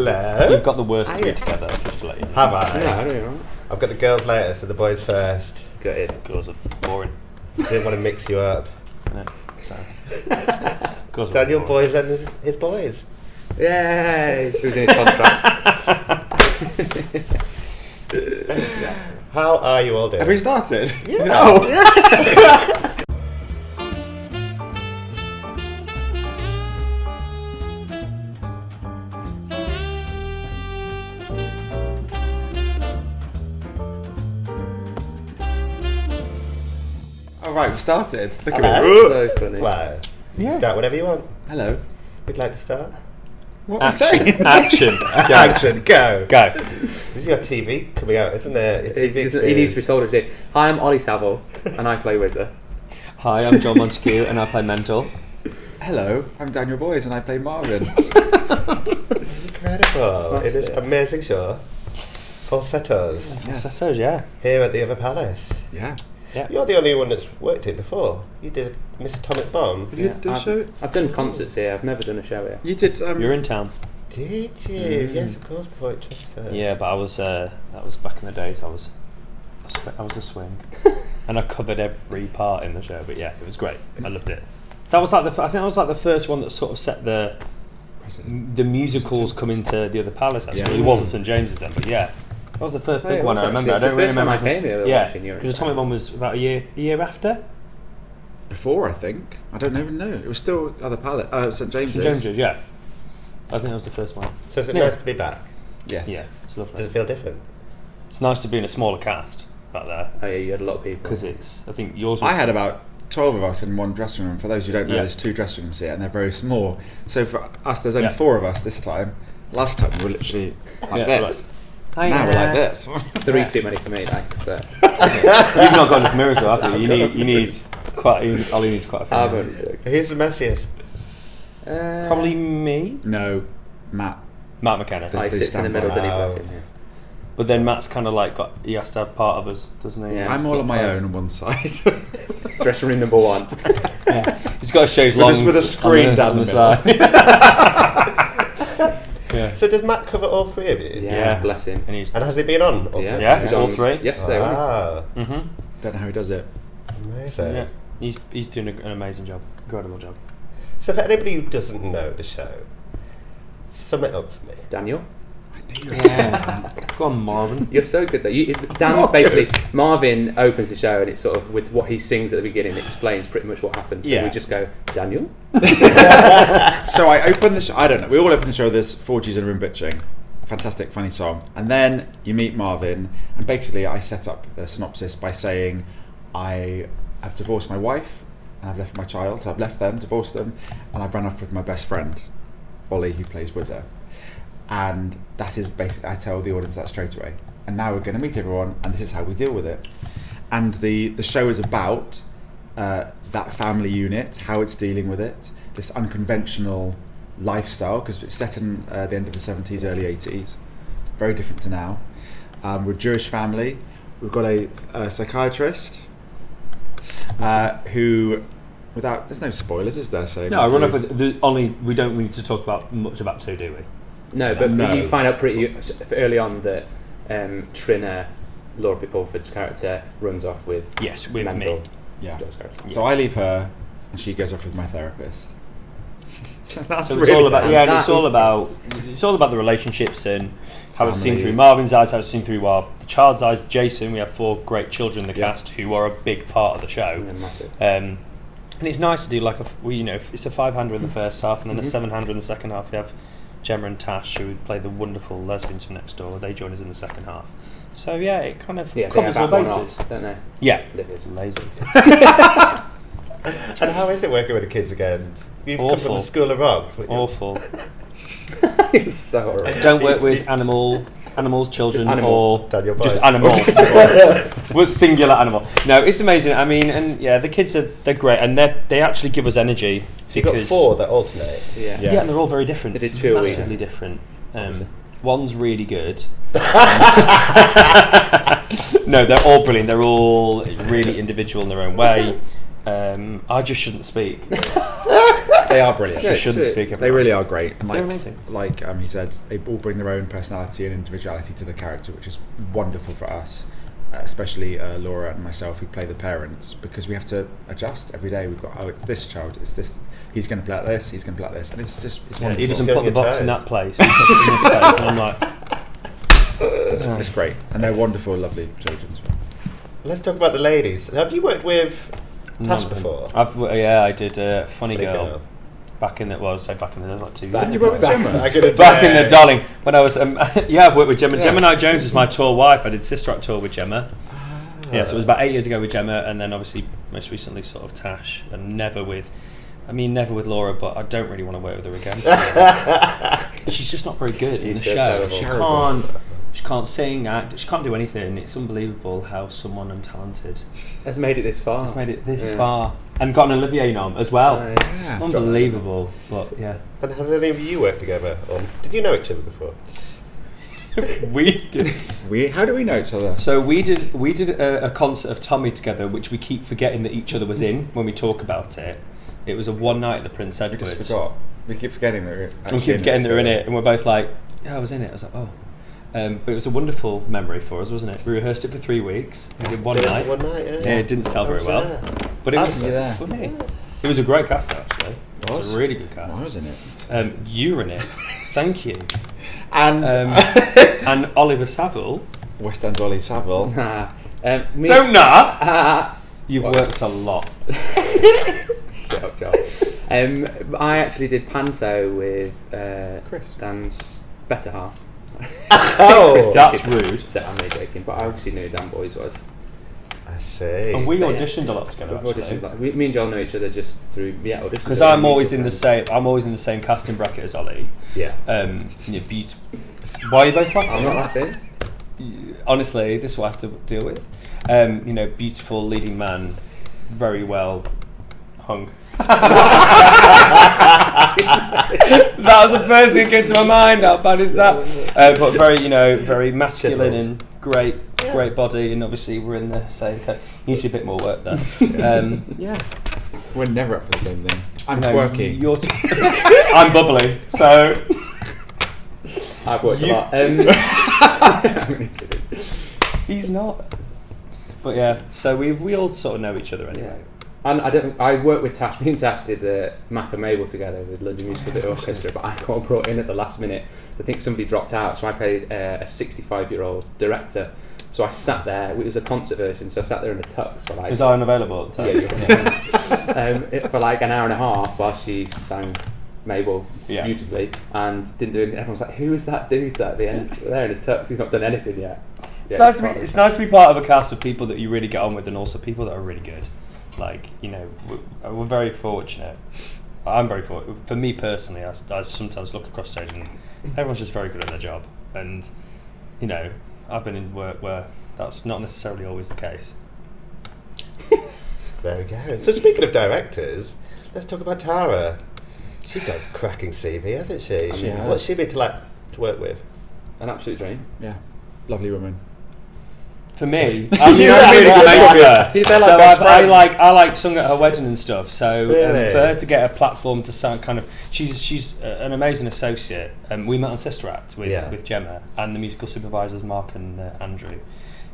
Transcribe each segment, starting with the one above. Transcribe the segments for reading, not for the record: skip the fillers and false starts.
Hello. You've got the worst three together, just to let you know. Have I? No, I don't know. I've got the girls later, so the boys first. Good. Girls are boring. Didn't want to mix you up. No, so. Girls are Daniel boring. boys and his boys. Yay! Who's in his contract? How are you all doing? Have we started? Yeah. Oh. Yes. All right, we started. Look at Hello. me. So funny. Well, Yeah. start whatever you want. Hello. Would you like to start? What am I saying? Action. Go. Action, go. Go. This is your TV coming out, isn't it? He needs to be told today. Hi, I'm Ollie Savile, and I play Wizard. Hi, I'm John Montague, and I play Mental. Hello, I'm Daniel Boys and I play Marvin. Incredible. Smashed It is it. amazing show. Falsettos. Falsettos, yeah. Here at the other palace. Yeah. Yeah. You're the only one that's worked it before. You did Miss Atomic Bomb. Have you done a show? I've done concerts here. I've never done a show here. You did. You're in town. Did you? Yes, of course, before it transferred. Yeah, but I was. That was back in the days. I was a swing, and I covered every part in the show. But yeah, it was great. I loved it. That was like I think that was like the first one that sort of set the musicals coming to the other palace. Actually, Yeah. it wasn't St James's then, but yeah, that was the first Oh, big it one. was I remember. actually. I don't really It's the first remember. time I came here Yeah, watching your because the Atomic Bomb was about a year after. Before, I think. I don't even know. It was still other palette. St James's. St James's, yeah. I think that was the first one. So is it Yeah. nice to be back? Yes. Yeah, it's lovely. Does it feel different? It's nice to be in a smaller cast back there Oh yeah, you had a lot of people. because it's. I think yours. Was, I had about 12 of us in one dressing room. For those who don't know, Yeah. there's 2 dressing rooms here and they're very small. So for us, there's only Yeah. 4 of us this time. Last time we were literally like Yeah, this. Hi, Now we're like this. 3 too many for me, like. But You've not got enough mirrors, though, have you? You need quite. Ollie needs quite a few. I'm mirrors. only joking. Who's the messiest? Probably me, No, Matt. Matt McKenna. I Please sits in the stand middle, by. didn't he? Wow. Bless him, yeah. But then Matt's kind of like he has to have part of us, doesn't he? Yeah. I'm all on my own on one side. Dressing room number 1. Yeah. He's got to show his With long a- with a screen on down on the side. Yeah. So does Matt cover all 3 of you? Yeah, bless him. And he's. And has he been on? all Yeah, 3? Yeah, he was all on 3. Yesterday, wasn't Ah, Mhm. Don't know how he does it. amazing. Yeah. He's doing an amazing job, incredible job. So for anybody who doesn't know the show, sum it up for me. he? Daniel, Yeah. Go on, Marvin. you're so good though. Dan Not basically, good. Marvin opens the show and it's sort of with what he sings at the beginning explains pretty much what happens. So Yeah. we just go, Daniel. So I open the show. I don't know. We all open the show with this 4G's in a room bitching. Fantastic, funny song. And then you meet Marvin, and basically I set up the synopsis by saying I have divorced my wife and I've left my child. So I've left them, divorced them, and I've run off with my best friend, Ollie, who plays Wizard. And that is basically, I tell the audience that straight away. And now we're going to meet everyone, and this is how we deal with it. And the show is about that family unit, how it's dealing with it, this unconventional lifestyle, because it's set in the end of the 70s, early 80s, very different to now. We're a Jewish family. We've got a psychiatrist who, there's no spoilers, is there? So No, I run up with we don't need to talk about much about 2, do we? No, but No. you find out pretty early on that Trina, Laura PittPulford's character, runs off with Yes, with Mendel, me. Yeah. John's character. So I leave her, and she goes off with my therapist. That's So it's all about bad. it's That all is- about the relationships and how it's seen Family. through Marvin's eyes, how it's seen through the child's eyes. Jason, we have 4 great children in the Yeah. cast who are a big part of the show. Yeah, massive. And it's nice to do like it's a 5-hander in the first half and then a 7-hander in the second half. We have Gemma and Tash, who play the wonderful lesbians from next door. They join us in the second half. So yeah, it kind of Yeah, covers they all have that one bases. off, don't they? Yeah, Livid. lazy. And how is it working with the kids again? You've come from Awful. the School of Rock. but you're- Awful. It's so alright. Don't work with animals, children, Just animal. or Daniel just Boyd. animals. Was singular animal. No, it's amazing. I mean, and yeah, the kids they're great, and they actually give us energy. So you've got because 4 that alternate. Yeah. yeah, and they're all very different. They did 2 a week. massively different. Was it? One's really good. No, they're all brilliant. They're all really individual in their own way. I just shouldn't speak. They are brilliant. Yeah, She shouldn't true. speak every They night. really are great. And They're amazing. Like he said, they all bring their own personality and individuality to the character, which is wonderful for us, especially Laura and myself who play the parents, because we have to adjust every day. We've got, it's this child, it's this, he's going to play like this, he's going to play like this, and it's Yeah, wonderful. he doesn't Feeling put the your box toes. in that place. He puts it in this place, and I'm like, It's great, and they're wonderful, lovely children as well. Let's talk about the ladies. Have you worked with Tash nothing. before? I did Funny Funny Girl. Girl. Back in the like 2 years. Back- Didn't you work with back- Gemma? I could have Back in the darling when I was I've worked with Gemma. Yeah. Gemma Knight Jones is my tour wife. I did Sister Act tour with Gemma. Yeah, so it was about 8 years ago with Gemma, and then obviously most recently sort of Tash, and never with Laura, but I don't really want to work with her again. to be honest. She's just not very good in the She's show. terrible. She can't sing, act. She can't do anything. It's unbelievable how someone untalented Has made it this far. has made it this Yeah. far and got an Olivier nom as well. Right. It's Yeah. unbelievable, but yeah. And have any of you worked together? Did you know each other before? We did. How do we know each other? So we did a concert of Tommy together, which we keep forgetting that each other was in when we talk about it. It was a one night at the Prince We Edward. just forgot. We keep forgetting that we're And we actually keep forgetting that we're in together. it, and we're both like, yeah, I was in it. I was like, oh. But it was a wonderful memory for us, wasn't it? We rehearsed it for 3 weeks. We did one Did it night. One night, yeah. Yeah, it didn't sell very well, but it I was was there. funny. It was a great cast, actually. It was a really good I cast. was in it. You were in it. Thank you. And And Oliver Savile. West End's Ollie Savile. Me- Don't know. Ah, You've What? worked a lot. Shut up, John. I actually did Panto with Chris. Dan's better half. Oh, Chris That's joking. rude. So I'm only joking, but I obviously knew who Dan Boys was. I see. And we But yeah. auditioned a lot together, We've actually. auditioned, like, me and Joel know each other just through auditions. Because I'm always in the same. I'm always in the same casting bracket as Ollie. Yeah. You're beautiful. Why are you both laughing? I'm not laughing. Honestly, this is what I have to deal with. Beautiful leading man, very well hung. That was the first thing that came to my mind. How bad is that? But very, very masculine and great body, and obviously we're in the same. Usually a bit more work there. Yeah. We're never up for the same thing. I'm No, quirky. You're I'm bubbly, so I've worked a You- lot. I'm only kidding. he's not. But yeah, so we all sort of know each other anyway. And I worked with Tash. Me and Tash did Mac and Mabel together with London Musical Theatre Orchestra, but I got brought in at the last minute. I think somebody dropped out, so I played a 65-year-old director. So I sat there. It was a concert version, so I sat there in a tux for like. Was I unavailable at the time? Yeah. For like an hour and a half while she sang Mabel Yeah. beautifully and didn't do anything. Everyone was like, "Who is that dude at the end? There in a tux. He's not done anything yet." Yeah, It's nice to be part of a cast of people that you really get on with, and also people that are really good. Like, we're very fortunate. I'm very fortunate. For me personally, I sometimes look across stage and everyone's just very good at their job. And, I've been in work where that's not necessarily always the case. There we go. So speaking of directors, let's talk about Tara. She's got a cracking CV, hasn't she? She has. What's she been to work with? An absolute dream. Yeah, lovely woman. For me, You I'm really really do. make her. They're like So best I friends. like sung at her wedding and stuff. So Really? for her to get a platform to sound kind of, she's an amazing associate. We met on Sister Act with Gemma and the musical supervisors Mark and Andrew.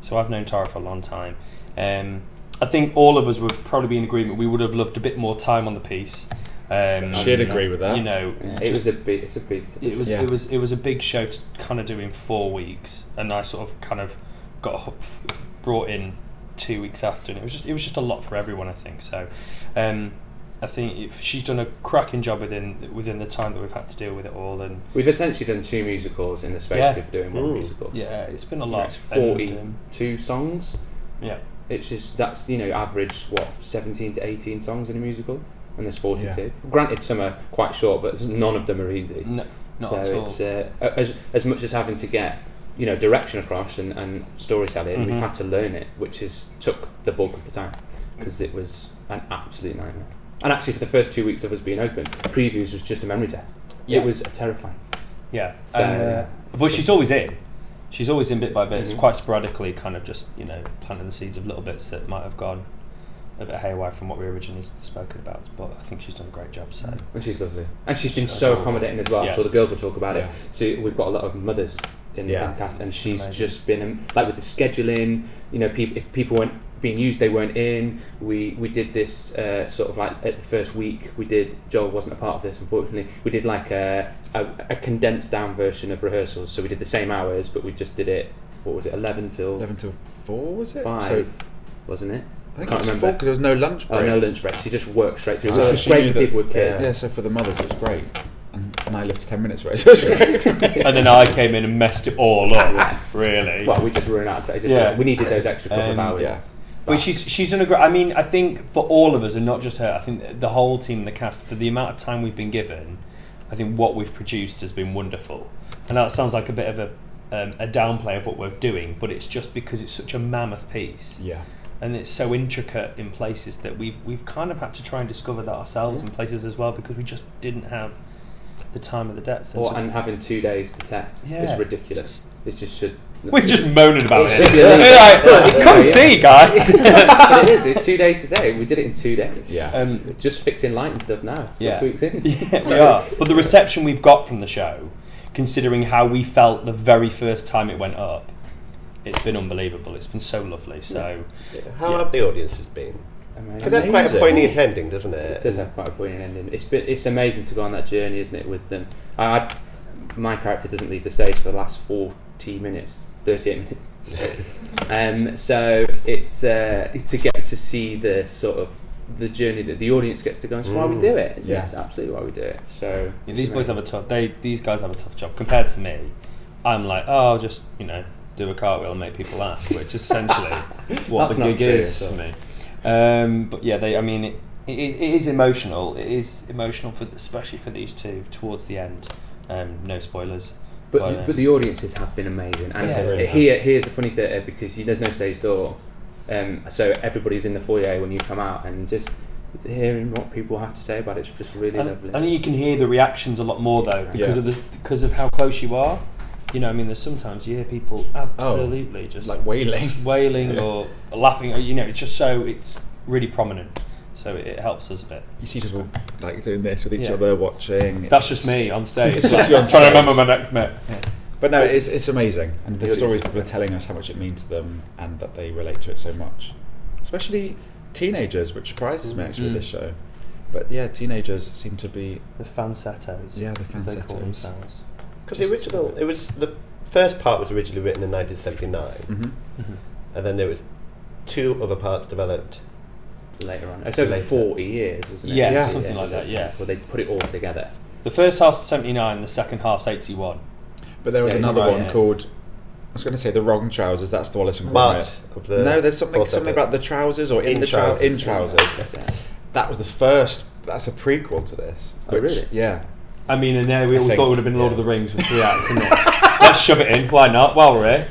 So I've known Tara for a long time. I think all of us would probably be in agreement. We would have loved a bit more time on the piece. She'd agree with that. It's a beast. It was Yeah. it was a big show to kind of do in 4 weeks, and I sort of kind of got brought in 2 weeks after, and it was just a lot for everyone, I think. So I think if she's done a cracking job within the time that we've had to deal with it all, and We've essentially done 2 musicals in the space Yeah. of doing 1 musical. yeah, it's been a You know, lot. it's And, 42 songs. yeah. It's just that's average 17 to 18 songs in a musical, and there's 42. Yeah. Granted, some are quite short, but none of them are easy. No, not so at all. it's as much as having to get direction across and storytelling, we've Mhm. had to learn it, which took the bulk of the time because it was an absolute nightmare. And actually, for the first 2 weeks of us being open, previews was just a memory test. Yeah. It was terrifying. Yeah, So, yeah. but she's always in. She's always in bit by bit. It's Mhm. quite sporadically, kind of just planting the seeds of little bits that might have gone a bit haywire from what we originally spoken about, but I think she's done a great job. So, and she's lovely, and she's been so accommodating as well. Yeah. So the girls will talk about it. So we've got a lot of mothers in the cast, and she's just been like with the scheduling. You know, if people weren't being used, they weren't in. We did this sort of like at the first week. Joel wasn't a part of this, unfortunately. We did like a condensed down version of rehearsals. So we did the same hours, but we just did it. What was it? 11 till 4 was it? 5, So wasn't it? I think Can't it was remember. 4 because there was no lunch break. Oh, no lunch break. She just worked straight through. So Which was she great knew for that- people with kids. Yeah, so for the mothers it was great. And I lived 10 minutes away, so it was great. and then I came in and messed it all up. Really. Well, we just ran out of time. We needed those extra couple of hours. Yeah. But she's done a great. I mean, I think for all of us, and not just her, I think the whole team, the cast, for the amount of time we've been given, I think what we've produced has been wonderful. And that sounds like a bit of a downplay of what we're doing, but it's just because it's such a mammoth piece. Yeah. And it's so intricate in places that we've kind of had to try and discover that ourselves in places as well, because we just didn't have the time or the depth. And having 2 days to tech is ridiculous. It just should. We're just moaning about it. Should be illegal. Like, come see, guys. But it is. It's 2 days today. We did it in 2 days. Yeah. We're just fixing light and stuff now. 6 weeks in. Yeah, we are. But the reception we've got from the show, considering how we felt the very first time it went up, it's been unbelievable. It's been so lovely. So, how have the audiences been? Because that's quite a Amazing. poignant ending, doesn't it? It does have quite a poignant ending. It's amazing to go on that journey, isn't it, with them. My character doesn't leave the stage for the last 40 minutes, 38 minutes. So it's to get to see the sort of the journey that the audience gets to go. It's why we do it. Yeah. It's absolutely why we do it. So these boys have a tough. These guys have a tough job compared to me. I'm like, I'll just do a cartwheel and make people laugh, which is essentially what That's the not gig true, is so. for me. But yeah, it is emotional. It is emotional especially for these two towards the end. No spoilers. But the audiences have been amazing. And really here's a funny theatre because there's no stage door. So everybody's in the foyer when you come out, and just hearing what people have to say about it's just really lovely. I think you can hear the reactions a lot more though because of how close you are. There's sometimes you hear people absolutely just like wailing or laughing. It's just it's really prominent. So it helps us a bit. You see people like doing this with each other, watching. That's just me on stage. It's just you on trying to stage. remember my next bit. Yeah. But no, it's amazing, and the stories people are telling us how much it means to them, and that they relate to it so much, especially teenagers, which surprises me actually with this show. But yeah, teenagers seem to be the Falsettos. Yeah, the as they call Falsettos. themselves. Because the first part was originally written in 1979, Mm-hmm. and then there was 2 other parts developed later on. It's over 40 years, wasn't it? Yeah, something like that, yeah. Where they put it all together. The first half's 79, the second half's 81. But there was another right, one called, I was going to say The Wrong Trousers, that's the Wallace and March Gromit. of the No, there's something Falsettos. about the trousers or in the trousers. That was the first, that's a prequel to this. Oh, really? Yeah. I mean, and there we all think, thought it would have been Lord yeah. of the Rings with 3 acts, isn't it? Let's shove it in, why not? While we're here.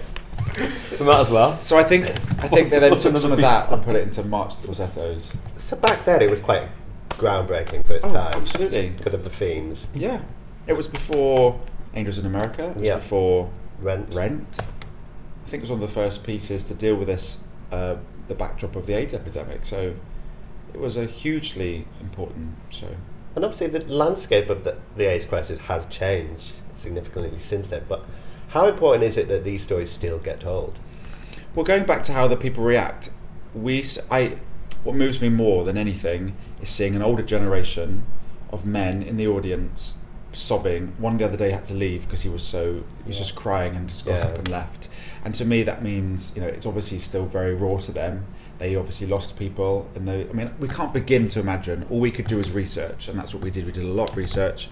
We might as well. So I think they then What's took some of another that piece? and put it into March the Falsettos. So back then it was quite groundbreaking for its time. Absolutely. Because of the themes. Yeah. It was before Angels in America. It was before Rent. I think it was one of the first pieces to deal with this, the backdrop of the AIDS epidemic. So it was a hugely important show. And obviously the landscape of the AIDS crisis has changed significantly since then, but how important is it that these stories still get told? Well, going back to how the people react, what moves me more than anything is seeing an older generation of men in the audience sobbing. One the other day had to leave because he was just crying and just got up and left. And to me, that means it's obviously still very raw to them. They obviously lost people, and we can't begin to imagine. All we could do is research, and that's what we did. We did a lot of research,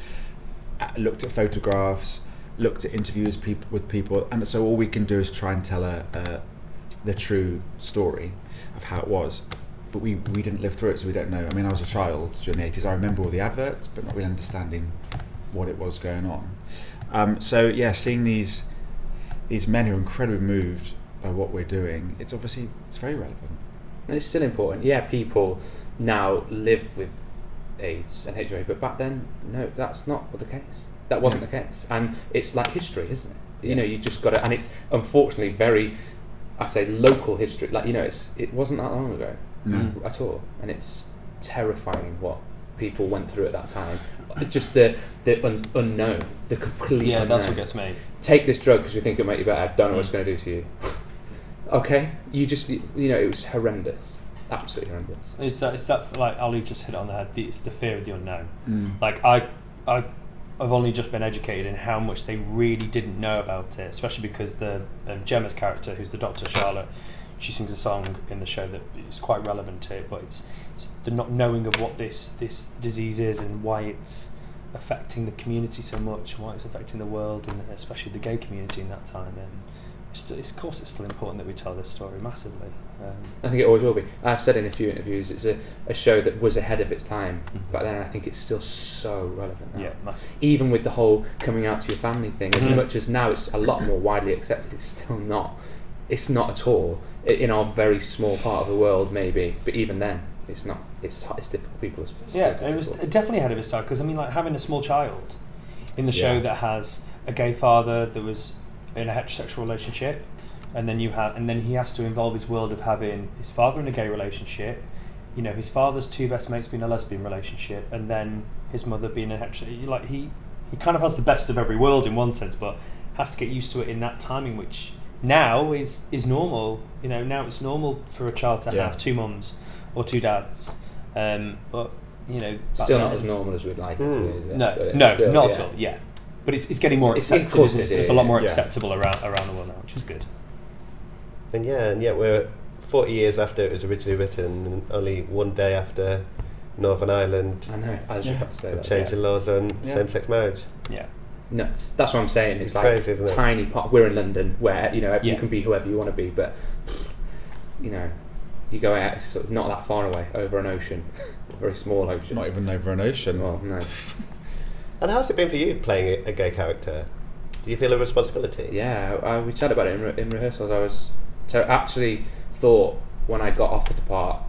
looked at photographs, looked at interviews with people, and so all we can do is try and tell the true story of how it was. But we didn't live through it, so we don't know. I was a child during the 80s. I remember all the adverts, but not really understanding what it was going on. Seeing these men who are incredibly moved by what we're doing, it's very relevant. And it's still important. Yeah, people now live with AIDS and HIV, but back then, no, that's not the case. That wasn't the case. And it's like history, isn't it? You just got to, and it's unfortunately very, I say local history, it wasn't that long ago. at all, and it's terrifying what people went through at that time. Just the unknown, the complete unknown. That's what gets me. Take this drug because we think it'll make you better. Don't know what it's going to do to you. Okay, it was horrendous, absolutely horrendous. It's that like Ollie just hit it on the head. It's the fear of the unknown. Like I've only just been educated in how much they really didn't know about it, especially because the Gemma's character, who's the Doctor Charlotte, she sings a song in the show that is quite relevant to it, but it's the not knowing of what this disease is and why it's affecting the community so much, and why it's affecting the world, and especially the gay community in that time. And of course it's still important that we tell this story massively. I think it always will be. I've said in a few interviews it's a show that was ahead of its time, but then I think it's still so relevant now. Yeah, massive. Even with the whole coming out to your family thing, as much as now it's a lot more widely accepted, it's still not. It's not at all in our very small part of the world, maybe. But even then, it's not. It's difficult. People. It was definitely ahead of its time, because I mean, like having a small child in the show that has a gay father that was in a heterosexual relationship, and then he has to involve his world of having his father in a gay relationship, his father's two best mates being a lesbian relationship, and then his mother being a heterosexual. Like he kind of has the best of every world in one sense, but has to get used to it in that timing, which now is normal. Now it's normal for a child to have two mums or two dads, but still not as normal as we'd like it to be, is it? No, Still, not at all. Yeah, but it's getting more accepted. It's a lot more acceptable around the world now, which is good. And yet we're 40 years after it was originally written, and only one day after Northern Ireland I know. I was just about to say that. changed the laws on same-sex marriage. Yeah. Nuts. That's what I'm saying. It's like crazy, isn't it? Tiny part. We're in London, where you can be whoever you want to be, but you go out sort of not that far away, over an ocean, a very small ocean. Not even over an ocean. Well, no. And how's it been for you playing a gay character? Do you feel a responsibility? Yeah, we chatted about it in rehearsals. I was actually thought when I got offered the part,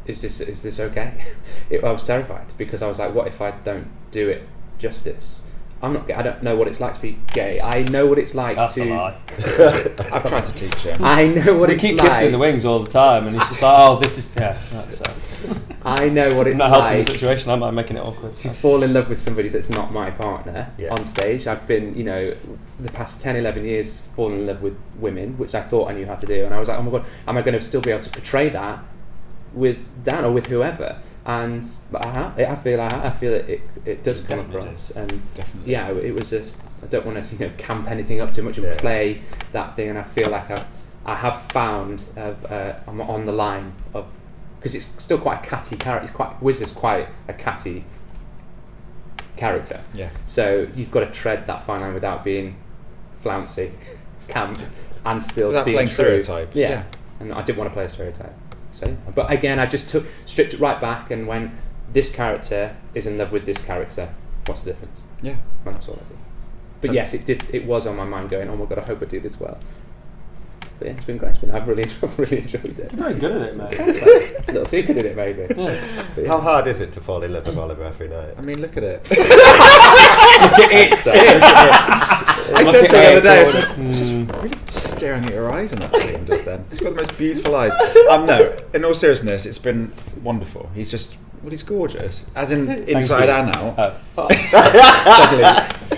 is this okay? I was terrified, because I was like, what if I don't do it justice? I'm not gay. I don't know what it's like to be gay. I know what it's like That's to. a lie. I've tried to teach him. I know what We it's keep like. kissing in the wings all the time, and he's just like, oh, this is I know what I'm it's not helping like the situation. I'm making it awkward. to fall in love with somebody that's not my partner Yeah. on stage. I've been, the past 10, 11 years falling in love with women, which I thought I knew how to do, and I was like, oh my god, am I going to still be able to portray that with Dan or with whoever? But I feel it does come across, and Definitely. yeah, it was just, I don't want to camp anything up too much and play that thing, and I feel like I have found I'm on the line of, because it's still quite a catty character. Wiz is quite a catty character. Yeah. So you've got to tread that fine line without being flouncy, camp, and still Without being playing true. stereotypes. Yeah. Yeah. And I didn't want to play a stereotype. So, but again, I just stripped it right back and went, this character is in love with this character. What's the difference? Yeah. And that's all I did. But yes, it was on my mind going, oh my god, I hope I do this well. But yeah, it's been great. I've really enjoyed it. You're very good at it, mate. A little too good at it, maybe. Yeah. But yeah. How hard is it to fall in love with Oliver every night? I mean, look at it. Look at it. I said to her the other day, I said, Mm. just really staring at your eyes in that scene just then. He's got the most beautiful eyes. No, in all seriousness, it's been wonderful. He's gorgeous. As in inside and out.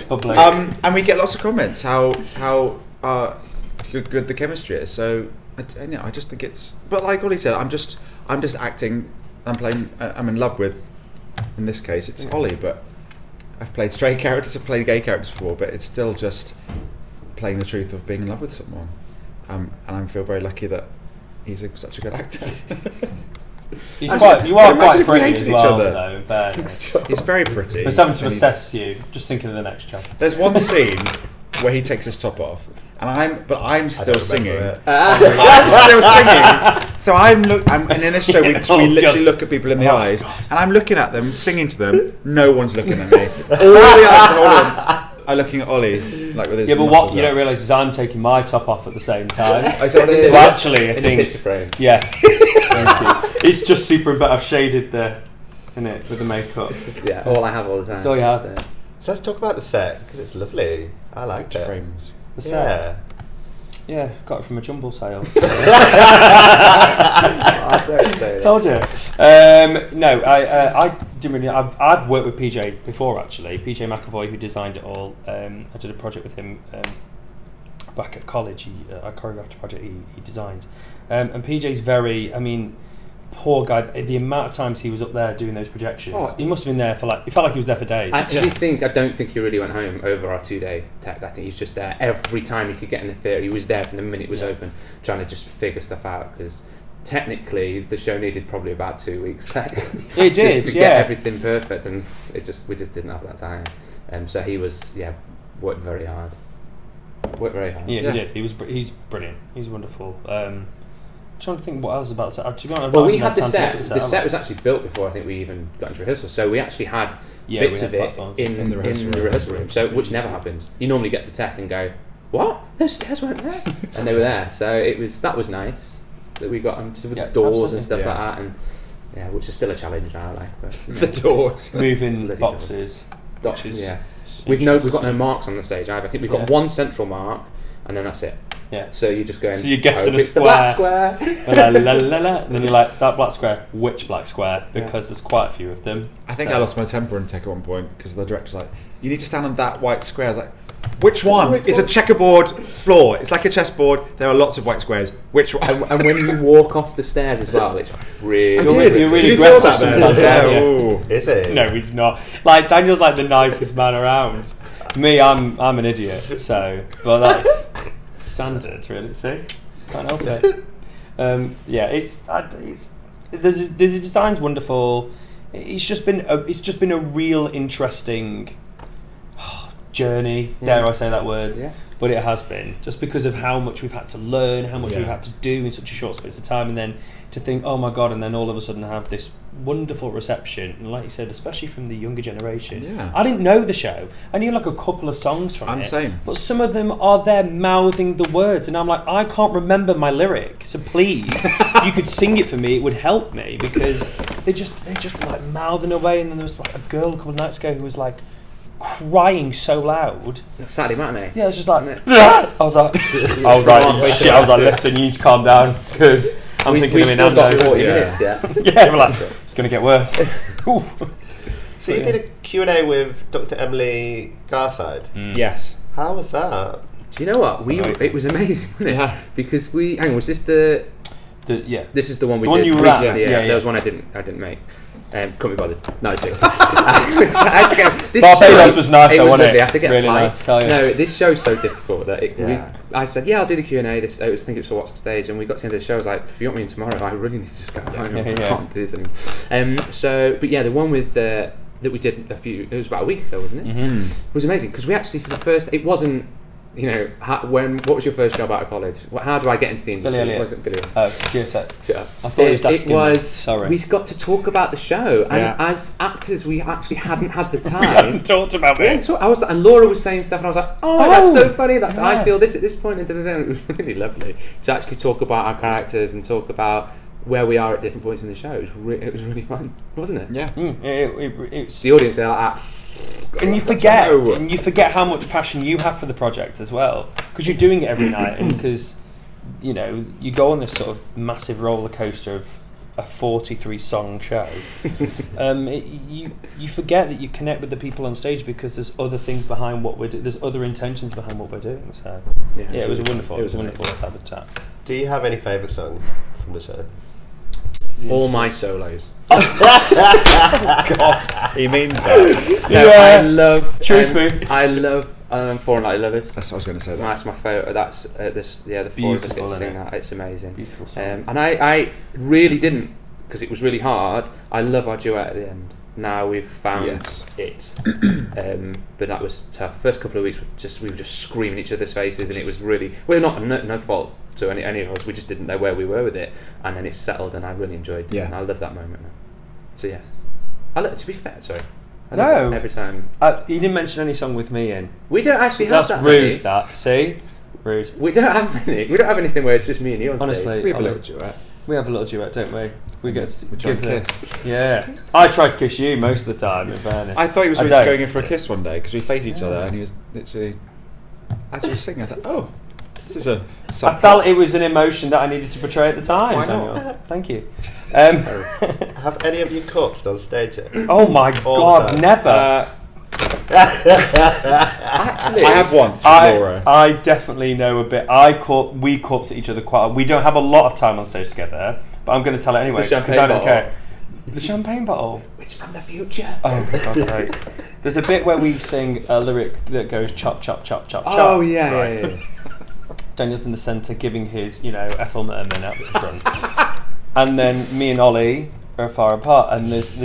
Bubbly. And we get lots of comments how good the chemistry is. So I just think it's. But like Ollie said, I'm just acting. I'm playing. I'm in love with. In this case, it's Ollie. But I've played straight characters. I've played gay characters before. But it's still just playing the truth of being in love with someone. And I feel very lucky that he's such a good actor. You are quite if we pretty hated as each well, other. though. in fairness. He's very pretty. But having to and assess you, just thinking of the next chapter. There's one scene where he takes his top off, and I'm still singing. it. I'm still singing. So and in this show we literally look at people in the eyes, and I'm looking at them, singing to them. No one's looking at me. All the audience are looking at Ollie, like with his. Yeah, but muscles what you up. don't realise is I'm taking my top off at the same time. I said it Well, actually, I in think a picture frame. yeah. Thank you. It's just super, but I've shaded with the makeup. Yeah, all I have all the time. So you have Yeah. So let's talk about the set, because it's lovely. I like it. Frames. The Yeah. set. Yeah, got it from a jumble sale. I don't say that. Told you. No, I didn't really. I've worked with PJ before actually. PJ McAvoy, who designed it all. I did a project with him back at college. I choreographed a project he designed. And PJ's very. I mean, poor guy. The amount of times he was up there doing those projections, he must have been there for like. It felt like he was there for days. I don't think he really went home over our 2-day tech. I think he was just there every time he could get in the theatre. He was there from the minute it was open, trying to just figure stuff out because. Technically, the show needed probably about 2 weeks. It did, just to get everything perfect, and we just didn't have that time. So he was, worked very hard. Yeah, he did. He's brilliant. He's wonderful. I'm trying to think what else about the set. To be honest, well, we had the set. The set was actually built before I think we even got into rehearsal. So we actually had bits of it in the rehearsal room. So which never happens. You normally get to tech and go, "What? Those stairs weren't there," and they were there. So that was nice. That we got with the doors and stuff like that, and which is still a challenge now. But, the doors, moving boxes, we've got no marks on the stage either. I think we've got one central mark, and then that's it. Yeah. So you just go. So you guess it's the black square. And then you're like, that black square. Which black square? Because there's quite a few of them. I think I lost my temper in tech at one point because the director's like, "You need to stand on that white square." I was like. Which one? It's a checkerboard floor. It's like a chessboard. There are lots of white squares. Which one? And when you walk off the stairs as well, it's really. You're really aggressive sometimes. Yeah. Is it? No, he's not. Like Daniel's like the nicest man around. Me, I'm an idiot. So, well, that's standard, really. See, can't help it. The design's wonderful. It's just been a real interesting journey, dare I say that word, but it has been, just because of how much we've had to learn, how much we've had to do in such a short space of time, and then to think, oh my god, and then all of a sudden have this wonderful reception, and like you said, especially from the younger generation. I didn't know the show. I knew like a couple of songs from it, same. But some of them are there mouthing the words, and I'm like, I can't remember my lyric, so please, you could sing it for me, it would help me, because they just like mouthing away. And then there was like a girl a couple of nights ago who was like crying so loud. Saturday matinee. Yeah, it was just like I was like, listen, you need to calm down because I'm thinking of still got 40 minutes. Yeah, we're like, it's going to get worse. So you did a Q&A with Dr. Emily Garside. Yes. How was that? Do you know what? It was amazing, wasn't it? Yeah. Because was this the this is the one we did recently. There was one I didn't make. Couldn't be bothered. No, it's Barbados was nice. It was wasn't lovely. it? I had to get really a flight. Nice. No, this show's so difficult that I said, I'll do the Q&A. I think it was for What's on Stage, and we got to the end of the show. I was like, if you want me in tomorrow, I really need to just go home. I can't do this anymore. The one with that we did it was about a week ago, wasn't it? Mm-hmm. It was amazing because we actually for the first. It wasn't. What was your first job out of college? How do I get into the industry? Billy it wasn't Billy. Shut up. I thought it was. Sorry. We got to talk about the show, and as actors, we actually hadn't had the time. We hadn't talked about it. And Laura was saying stuff, and I was like, "Oh, that's so funny. I feel this at this point." And it was really lovely to actually talk about our characters and talk about where we are at different points in the show. It was really fun, wasn't it? Yeah. It's the audience. They're like. And you forget how much passion you have for the project as well, because you're doing it every night, and because you go on this sort of massive roller coaster of a 43 song show. You forget that you connect with the people on stage because there's other things behind what we're doing. There's other intentions behind what we're doing. So it was wonderful. It was wonderful to have the chat. Do you have any favourite songs from the show? All my solos. God, he means that. I love Truth Move. I love Four Nightly Lovers. That's what I was going to say. That's my favourite. That's the four of us get to sing that. It's amazing. Beautiful song. And I really didn't, because it was really hard. I love our duet at the end. Now we've found it. But that was tough. First couple of weeks, we were just screaming each other's faces, and it was really no fault to any of us. We just didn't know where we were with it, and then it settled, and I really enjoyed it. And I love that moment now. So to be fair, sorry. No. Every time. You didn't mention any song with me in. We don't actually have That's that rude. many. That see, rude. We don't have many. We don't have anything where it's just me and you on Honestly, stage. We have a little duet. We have a little duet, don't we? We get to give give a kiss. Yeah, I tried to kiss you most of the time. In fairness, I thought he was don't. going in for a kiss one day because we faced each other, and he was literally as he was singing. I was like, oh. This is a I felt it was an emotion that I needed to portray at the time. Why Daniel. not? Thank you. Have any of you corpsed on stage yet? Oh my All God, the time. never. Actually, I have once with Laura. I definitely know a bit. We corpse at each other quite. We don't have a lot of time on stage together, but I'm going to tell it anyway The champagne because I don't bottle. care. The champagne bottle. It's from the future. Oh, God, great. There's a bit where we sing a lyric that goes chop, chop, chop, chop, chop. Oh yeah, Right. yeah. Daniel's in the centre giving his, Ethel Merman out to front. And then me and Ollie are far apart, and there's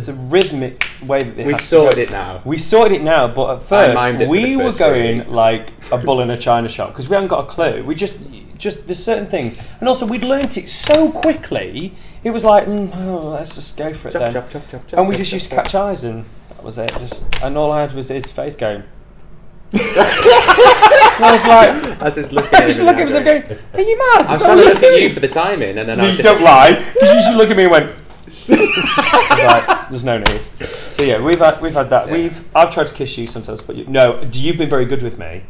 a rhythmic way that they We have to sorted go. it now. We sorted it now, but at I first mimed it for we the were first 3 going weeks. like a bull in a china shop because we hadn't got a clue. We just there's certain things, and also we'd learnt it so quickly. It was like, let's just go for it Chop, then. chop, chop, chop, chop, And we chop, just chop, used to chop. catch eyes, and that was it. And all I had was his face going. And I was like, I was just looking I at just him. look at him and going, "Are you mad?" I was trying to look at you for the timing, and then I You just don't lie, because you should look at me and went. I was like, there's no need. So yeah, we've had that. Yeah. I've tried to kiss you sometimes, but you've been very good with me,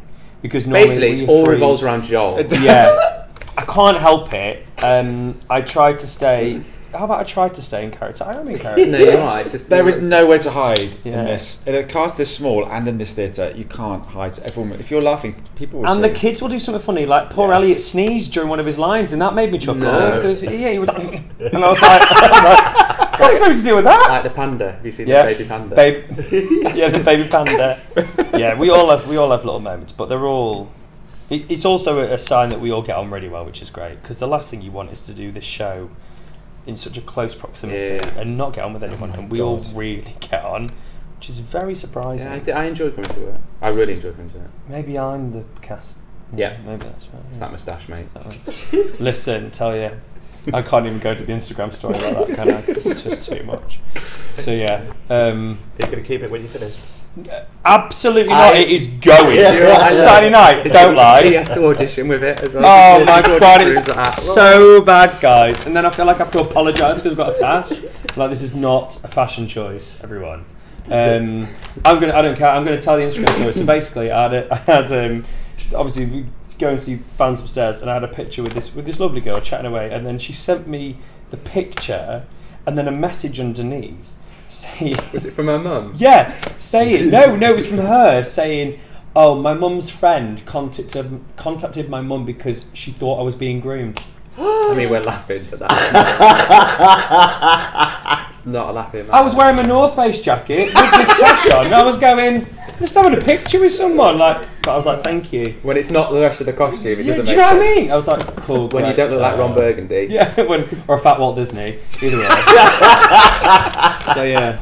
because normally basically it we all freeze. revolves around Joel. Yeah, I can't help it. I tried to stay. How about I tried to stay in character? I am in character. No, you're right. It's just There is nowhere to hide Yeah. in this. In a cast this small and in this theatre, you can't hide. Everyone, if you're laughing, people will And see. the kids will do something funny, like poor Yes. Elliot sneezed during one of his lines, and that made me chuckle. No. Because he was like, and I was like, what expect me to deal with that? like the panda. Have you seen Yeah, the baby panda? Yeah, the baby panda. Yeah, we all have little moments, but they're all. It's also a sign that we all get on really well, which is great. Because the last thing you want is to do this show in such a close proximity Yeah. and not get on with anyone, and we all really get on, which is very surprising. Yeah, I enjoyed coming to it. I really enjoyed coming to it. Maybe I'm the cast. Yeah. Maybe that's right. It's yeah. that moustache, mate. That one. Listen, tell you, I can't even go to the Instagram story like that, can I? It's just too much. So yeah, You're going to keep it when you finish. absolutely not. It is going. Yeah. Saturday night. Don't lie. He has to audition with it as well. Oh my He has to God, audition it's rooms like that. so bad, guys. And then I feel like I have to apologise because I've got a tash. Like, this is not a fashion choice, everyone. I don't care. I'm gonna tell the Instagram story. So basically, I had obviously we go and see fans upstairs, and I had a picture with this lovely girl chatting away, and then she sent me the picture, and then a message underneath saying, Was it from her mum? yeah, saying no, it was from her saying, "Oh, my mum's friend contacted my mum because she thought I was being groomed." I mean, we're laughing at that. It's not a laughing matter. I was wearing my North Face jacket with this tash on, and I was going, just having a picture with someone, but I was like, thank you. When it's not the rest of the costume, it Yeah, doesn't do you make know what I sense. mean? I was like, cool. When you great, don't look like Ron Burgundy. Yeah, or a fat Walt Disney, either way. So yeah,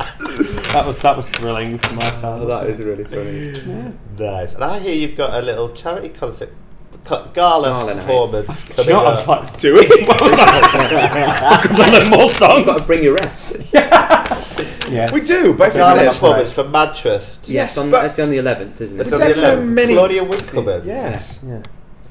that was thrilling for my time. Oh, that is really funny. Nice. And I hear you've got a little charity concert, Gala night. performance Do coming you know what? I up. was like, Do it. could I learn more You've got to songs? bring your reps. Yes. We do, both Gala feminists. performance for Mad Trust. Yes, it's on but the 11th, isn't It's it? We on the don't know 11th. many- Claudia Winkleman. yes, Yeah.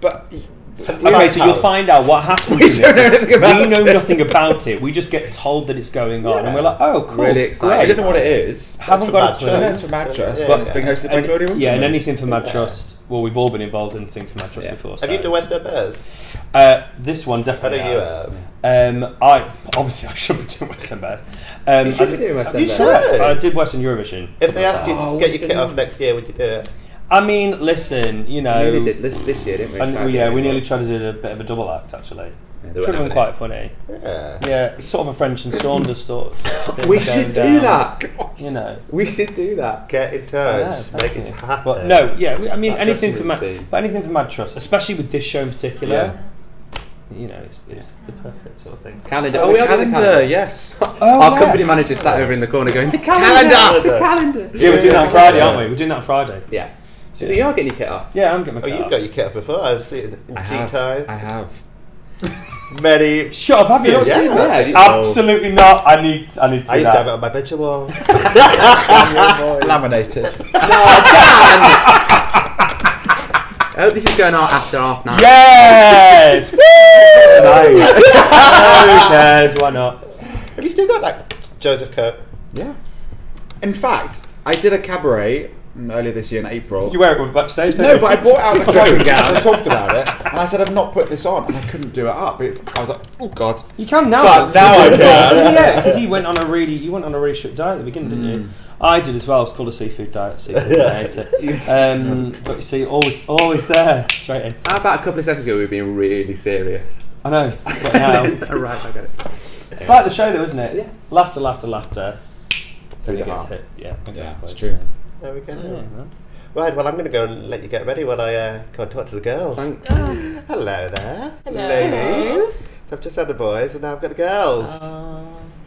but Okay, so you'll find out what happens. We in don't this. know anything about We know it. nothing about it. We just get told that it's going on, and we're like, "Oh, cool, Really excited. I great." don't know what it is. Haven't That's got for a Mad clue. Trust. That's for Mad Trust, Yeah, but it's being hosted by And- Claudia Winkleman. yeah, and anything for Mad Yeah. Trust. Well, we've all been involved in things for Mad Trust Yeah. before. Have So. you done West End Bears? This one definitely I know you has. have. I obviously I should be doing West End Bears. You should be doing West End You Bears. should. I did Western Eurovision. If they asked you to Oh, get your West kit End off next year, would you do it? I mean, listen, you We know. nearly did this year, didn't we? And Tried yeah, to we do nearly it. tried to do a bit of a double act actually. Yeah, they Should have weren't been having quite funny. Yeah. Yeah, it's sort of a French and Saunders sort of thing We going should do down, that. You know. We should do that. Get in Yeah, touch. thank Make you. it happen. But no, yeah, I mean Mad anything Trust for Mad, insane. but anything for Mad Trust, especially with this show in particular. Yeah. You know, it's the perfect sort of thing. Calendar. Oh, Oh, we are doing the calendar. yes. Our yeah. company manager sat over in the corner going, the calendar! Calendar! The calendar! Yeah, we're doing that on Friday, aren't we? We're doing that on Friday. Yeah. So Yeah. you are getting your kit off. Yeah, I'm getting my Oh, car. you've got your kit off before. I've seen it in I G have. time. I have. Many. Shut up, have you not Yeah. seen that? Yeah. Absolutely not. I need to I see used to have it that. on my bedroom wall. Laminated. No, Dan! I hope this is going out after 9:30. Yes! Who cares? Why not? Have you still got that Joseph coat? Yeah. In fact, I did a cabaret earlier this year in April. You wear it backstage, don't No, you? but I brought out the It's a dressing coat gown. and talked about it. And I said, I've not put this on, and I couldn't do it up. I was like, oh God. You can now. But now I can. Yeah, because you went on a really strict diet at the beginning, didn't you? I did as well. It's called a seafood diet. Seafood, I ate it. But you see, always there, straight in. How about a couple of seconds ago we were being really serious? I know. But now, Right, I get it. it's like the show, though, isn't it? Yeah. Laughter. Then it 3.5. gets hit. Yeah, exactly. Yeah, it's true. There we go. Yeah, man. Right, well, I'm going to go and let you get ready while I go and talk to the girls. Thanks. Hello there. Hello. Ladies. Hello. So I've just had the boys and now I've got the girls.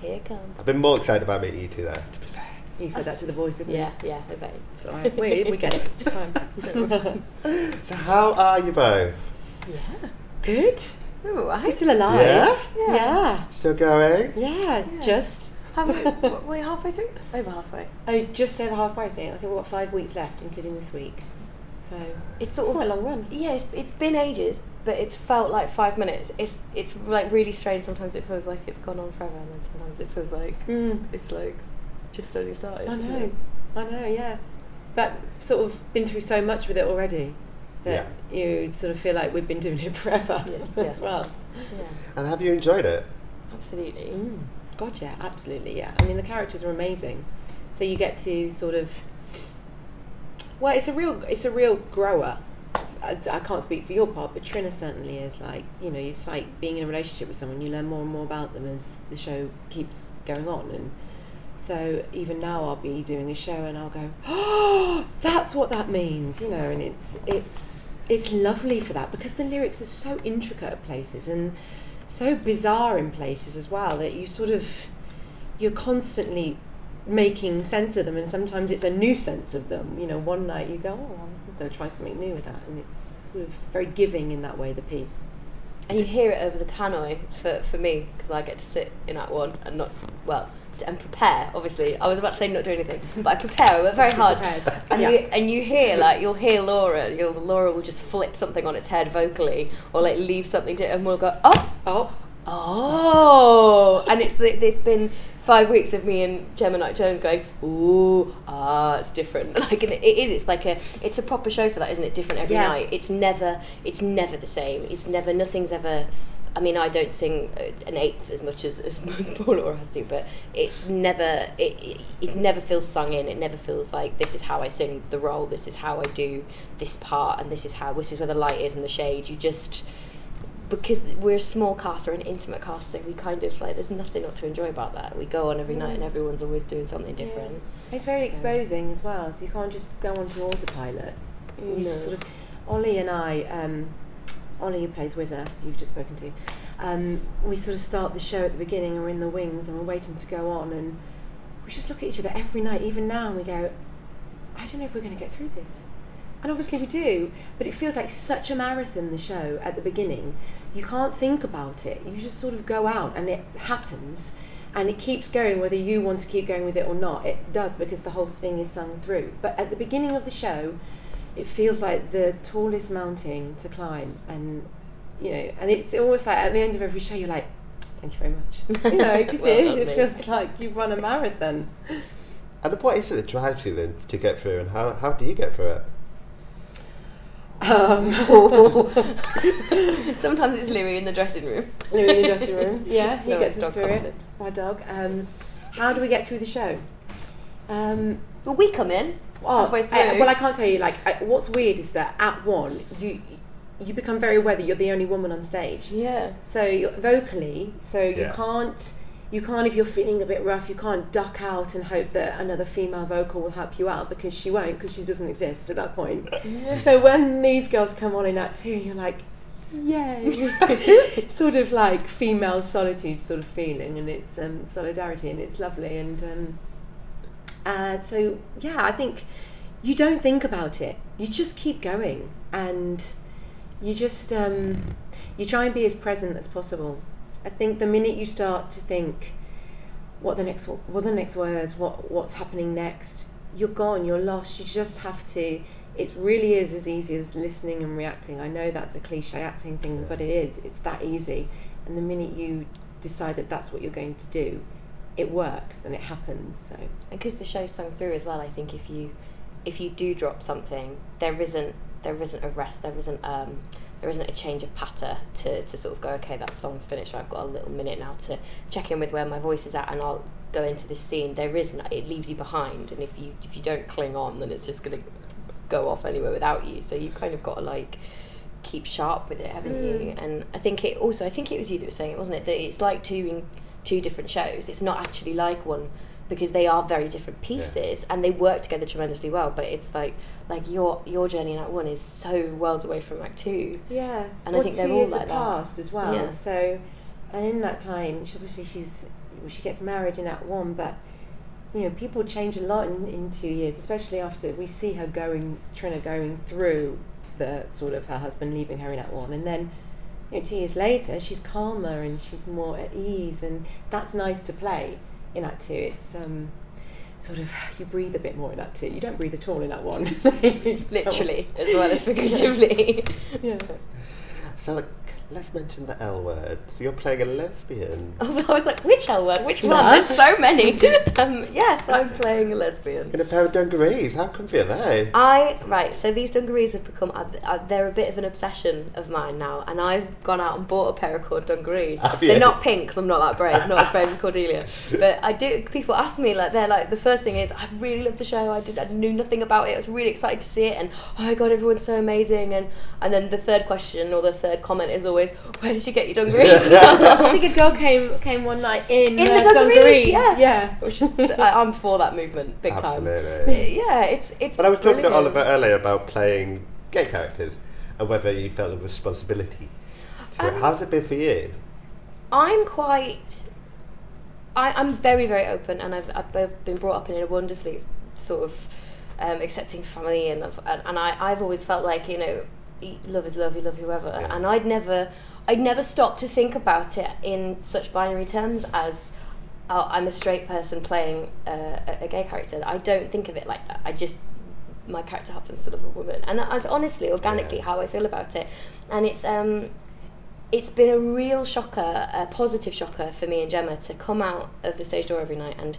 Here it comes. I've been more excited about meeting you two there, to be fair. You said that to the voice, didn't you? Yeah, I bet. It's all right. We get it. It's fine. So how are you both? Yeah. Good. All We're right. still alive. Yeah? Yeah. Still going? Yeah. Just. We're halfway through? Over halfway. Oh, just over halfway. I think we've got 5 weeks left, including this week. So It's sort of quite a long run. Yeah, it's been ages, but it's felt like 5 minutes. It's like really strange. Sometimes it feels like it's gone on forever, and then sometimes it feels like it's like just only started. I isn't know. it? I know. Yeah. But sort of been through so much with it already that you sort of feel like we've been doing it forever as well. Yeah, And have you enjoyed it? absolutely. God, yeah, absolutely, yeah. I mean, the characters are amazing, so you get to sort of. Well, it's a real grower. I can't speak for your part, but Trina certainly is. Like, you know, it's like being in a relationship with someone. You learn more and more about them as the show keeps going on, and so even now I'll be doing a show and I'll go, oh, that's what that means, you know. And it's lovely for that because the lyrics are so intricate at places and so bizarre in places as well that you're constantly making sense of them, and sometimes it's a new sense of them. You know, one night you go, oh, I'm going to try something new with that, and it's sort of very giving in that way, the piece. And you hear it over the tannoy for me, because I get to sit in Act 1 and not, and prepare, obviously. I was about to say not do anything, but I prepare, I work very hard. And you hear, like, you'll hear Laura will just flip something on its head vocally, or like leave something to, and we'll go, oh, and it's been 5 weeks of me and Gemma Knight-Jones going, ooh, it's different. Like, and it's a proper show for that, isn't it? Different every night. It's never the same. Nothing's ever. I mean, I don't sing an eighth as much as Paul Laura has to, but it never feels sung in. It never feels like this is how I sing the role, this is how I do this part, and this is where the light is and the shade. You just, because we're a small cast, we're an intimate cast, so we kind of like, there's nothing not to enjoy about that. We go on every night and everyone's always doing something different. Yeah. It's very exposing as well, so you can't just go onto autopilot. You just sort of, Ollie and I, Ollie, who plays Whizzer, you've just spoken to, we sort of start the show at the beginning, and we're in the wings and we're waiting to go on, and we just look at each other every night, even now, and we go, I don't know if we're going to get through this. And obviously we do, but it feels like such a marathon, the show, at the beginning. You can't think about it. You just sort of go out and it happens, and it keeps going whether you want to keep going with it or not. It does, because the whole thing is sung through. But at the beginning of the show, it feels like the tallest mountain to climb, and you know, and it's almost like at the end of every show you're like, thank you very much, you know, because it feels like you've run a marathon. And what is it that drives you then to get through, and how do you get through it? Sometimes it's Louis in the dressing room. Louis in the dressing room, yeah, he No, gets his us dog through comes it. My dog. How do we get through the show? Well, we come in halfway through. I can't tell you. What's weird is that at 1, you become very aware that you're the only woman on stage. Yeah. So you're vocally, you can't if you're feeling a bit rough, you can't duck out and hope that another female vocal will help you out, because she won't, because she doesn't exist at that point. Yeah. So when these girls come on in Act 2, you're like, yay! Sort of like female solitude sort of feeling, and it's solidarity, and it's lovely, and so yeah, I think you don't think about it. You just keep going, and you just you try and be as present as possible. I think the minute you start to think, what the next words, what's happening next, you're gone, you're lost. You just have to. It really is as easy as listening and reacting. I know that's a cliche acting thing, but it is. It's that easy. And the minute you decide that that's what you're going to do, it works and it happens. So, and because the show's sung through as well, I think if you do drop something, there isn't a rest. There isn't there isn't a change of patter to sort of go, okay, that song's finished, I've got a little minute now to check in with where my voice is at, and I'll go into this scene. There isn't, it leaves you behind, and if you don't cling on, then it's just going to go off anywhere without you. So you've kind of got to like keep sharp with it, haven't you? And I think it was you that was saying it, wasn't it, that it's like two different shows. It's not actually like one, because they are very different pieces, and they work together tremendously well, but it's like your journey in Act 1 is so worlds away from Act 2. Yeah. And I think they're all like that. 2 years have passed as well. Yeah. So, and in that time, she gets married in Act 1, but you know, people change a lot in 2 years, especially after we see her Trina going through the sort of her husband leaving her in Act 1, and then, you know, 2 years later she's calmer and she's more at ease, and that's nice to play in Act 2. It's sort of, you breathe a bit more in Act 2. You don't breathe at all in Act 1. Literally as well as figuratively. Yeah. So let's mention the L word. So you're playing a lesbian. Oh, I was like, which L word? Which one? There's so many. Yes, I'm playing a lesbian. In a pair of dungarees. How comfy are they? Right, so these dungarees have become, they're a bit of an obsession of mine now, and I've gone out and bought a pair of cord dungarees. They're not pink, because I'm not that brave, not as brave as Cordelia. But people ask me, like, they're like, the first thing is, I really love the show, I knew nothing about it, I was really excited to see it, and oh my god, everyone's so amazing, and then the third question, or the third comment is always, where did you get your dungarees from? I think a girl came one night in the dungarees, yeah. Which is, I'm for that movement, big time. Absolutely. Yeah, it's But I was talking to brilliant. Oliver earlier about playing gay characters and whether you felt a responsibility to it. How's it been for you? I'm very, very open, and I've been brought up in a wonderfully sort of accepting family, and I've always felt like, you know, love is love, you love whoever, and I'd never stopped to think about it in such binary terms as, oh, I'm a straight person playing a gay character. I don't think of it like that. My character happens to love a woman, and that's honestly, organically, how I feel about it. And it's been a real shocker, a positive shocker for me and Gemma to come out of the stage door every night, and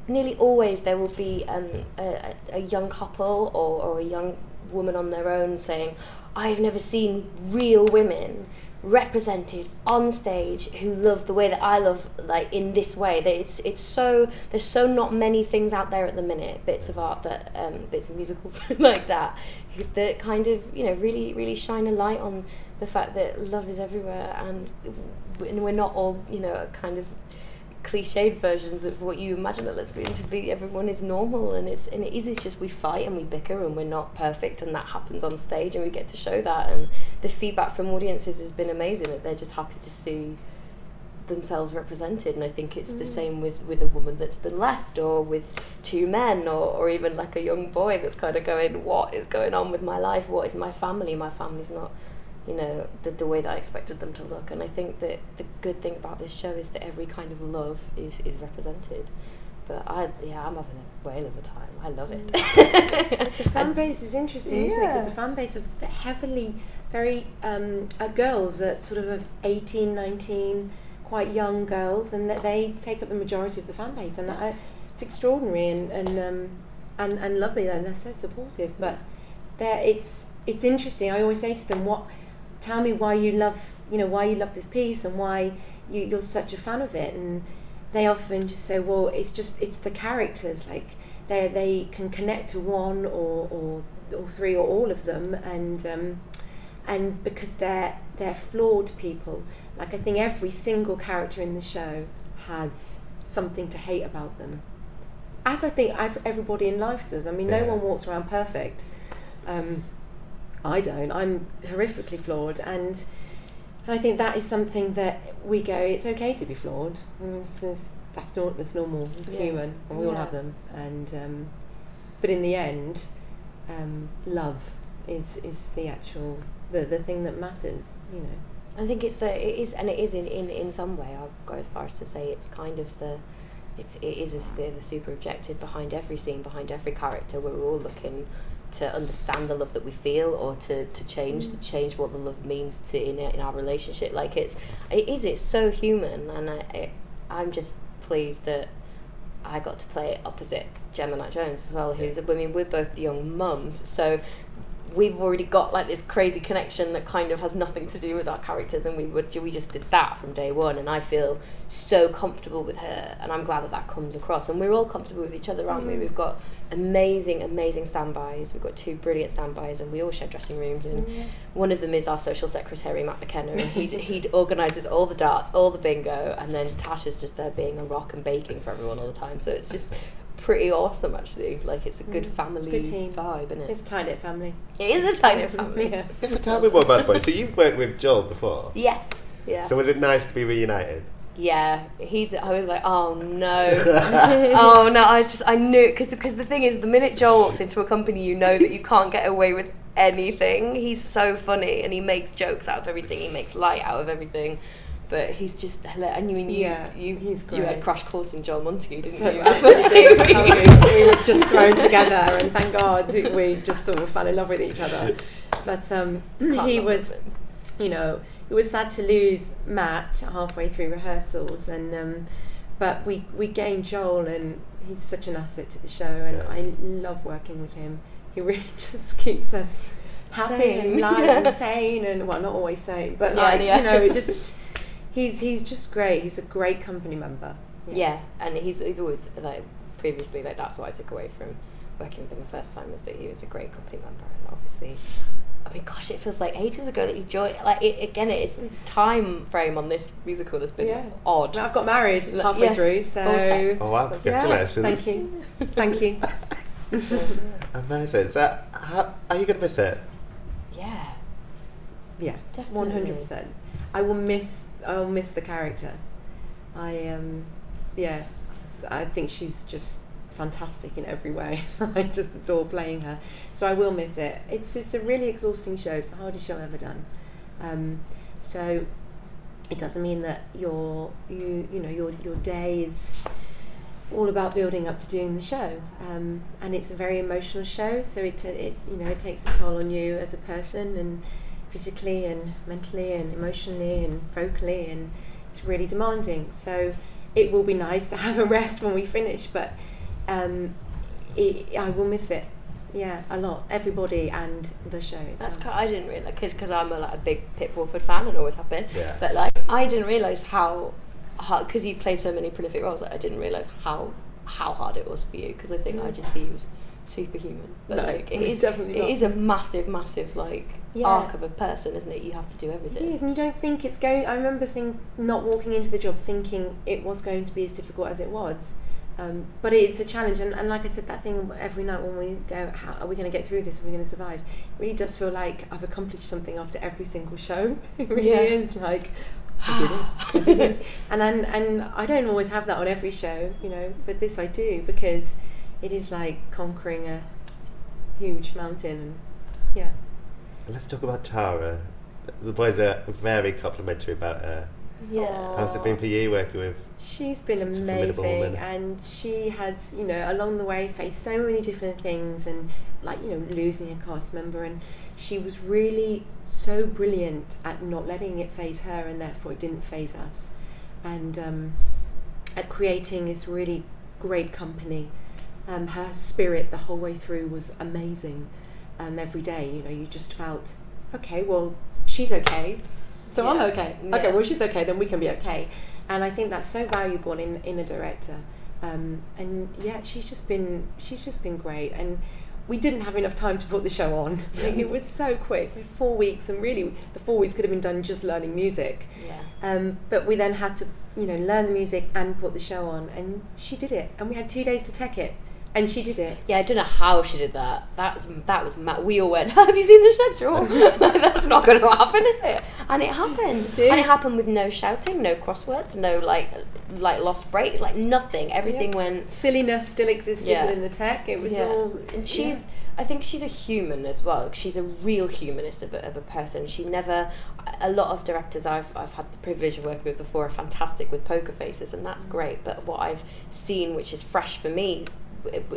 nearly always there will be a young couple or a young woman on their own saying, I've never seen real women represented on stage who love the way that I love, like in this way. That it's so, there's so not many things out there at the minute, bits of art that bits of musicals like that kind of, you know, really, really shine a light on the fact that love is everywhere, and we're not all, you know, kind of cliched versions of what you imagine a lesbian to be. Everyone is normal, and it's just we fight and we bicker and we're not perfect, and that happens on stage, and we get to show that, and the feedback from audiences has been amazing, that they're just happy to see themselves represented. And I think it's the same with a woman that's been left, or with two men, or even like a young boy that's kind of going, what is going on with my life, what is my family's not, you know, the way that I expected them to look. And I think that the good thing about this show is that every kind of love is represented. But I'm having a whale of a time. I love it. The fan base is interesting, isn't it? Because the fan base of heavily, very girls at sort of 18, 19, quite young girls, and that they take up the majority of the fan base, and it's extraordinary and lovely. And they're so supportive. But it's interesting. I always say to them, tell me why you love this piece, and why you're such a fan of it. And they often just say, well, it's the characters, like they can connect to one or three or all of them, and because they're flawed people. Like, I think every single character in the show has something to hate about them, as I think everybody in life does. I mean, no one walks around perfect. I don't. I'm horrifically flawed, and I think that is something that we go, it's okay to be flawed. That's normal. It's human, and we all have them. And but in the end, love is the actual the thing that matters. You know. I think it is in some way. I'll go as far as to say it's kind of it is a bit of a super objective behind every scene, behind every character, where we're all looking to understand the love that we feel, or to change what the love means in our relationship. Like it's so human, and I'm just pleased that I got to play it opposite Gemma Knight Jones as well, who's we're both young mums, so we've already got like this crazy connection that kind of has nothing to do with our characters, and we just did that from day one, and I feel so comfortable with her, and I'm glad that comes across, and we're all comfortable with each other, aren't we? We've got amazing standbys. We've got 2 brilliant standbys, and we all share dressing rooms, and one of them is our social secretary, Matt McKenna, and he organises all the darts, all the bingo, and then Tasha's just there being a rock and baking for everyone all the time, so it's just pretty awesome, actually. Like, it's a good family vibe, isn't it? It's a tight-knit family. It is a tight-knit family. Yeah. So tell me more about the boy. So you've worked with Joel before? Yes. Yeah. So was it nice to be reunited? Yeah, I was like, oh no, oh no. I knew, because the thing is, the minute Joel walks into a company, you know that you can't get away with anything. He's so funny, and he makes jokes out of everything. He makes light out of everything. But he's just hilarious. And he's great. You had crash course in Joel Montague, didn't so you? we were just thrown together, and thank God we just sort of fell in love with each other. But he was, it was sad to lose Matt halfway through rehearsals, and but we gained Joel, and he's such an asset to the show, and I love working with him. He really just keeps us happy and light and sane, and well, not always sane, but it just. He's just great. He's a great company member. Yeah, and he's always like previously like that's what I took away from working with him the first time, was that he was a great company member, and obviously, I mean, gosh, it feels like ages ago that he joined. Like it's time frame on this musical has been odd. I've got married halfway through, so oh wow, congratulations! Thank you. Amazing. So, are you gonna miss it? Yeah, definitely. 100%. I will miss the character. I think she's just fantastic in every way. I just adore playing her. So I will miss it. It's a really exhausting show. It's the hardest show I've ever done. So it doesn't mean that your day is all about building up to doing the show. And it's a very emotional show. So it takes a toll on you as a person, and physically and mentally and emotionally and vocally, and it's really demanding. So it will be nice to have a rest when we finish, but I will miss it, a lot. Everybody and the show itself. I didn't realise, because I'm a big PittPulford fan and always have been, but I didn't realise how hard, because you played so many prolific roles, I didn't realise how hard it was for you, because I think I just see you as superhuman, but no, it is a massive arc of a person, isn't it? You have to do everything. It is, and you don't think it's going. I remember not walking into the job thinking it was going to be as difficult as it was, but it's a challenge, and like I said, that thing every night when we go, how are we going to get through this, are we going to survive, it really does feel like I've accomplished something after every single show. It really is like I did it. And I don't always have that on every show, but this I do, because it is like conquering a huge mountain. Let's talk about Tara. The boys are very complimentary about her. Yeah. How's it been for you working with? She's been amazing, and she has, along the way faced so many different things, and losing a cast member, and she was really so brilliant at not letting it faze her, and therefore it didn't faze us, and at creating this really great company. Her spirit the whole way through was amazing. Every day, you just felt, okay, well, she's okay, so I'm okay. Okay, well, she's okay, then we can be okay. And I think that's so valuable in a director. And she's just been great. And we didn't have enough time to put the show on. It was so quick. We had 4 weeks, and really the 4 weeks could have been done just learning music. But we then had to, learn the music and put the show on, and she did it. And we had 2 days to tech it. And she did it. Yeah, I don't know how she did that. That was mad. We all went, have you seen the schedule? That's not going to happen, is it? And it happened. And it happened with no shouting, no crosswords, no like lost breaks, nothing. Everything went. Silliness still existed within the tech. It was all. And I think she's a human as well. She's a real humanist of a person. She never. A lot of directors I've had the privilege of working with before are fantastic with poker faces, and that's great. But what I've seen, which is fresh for me,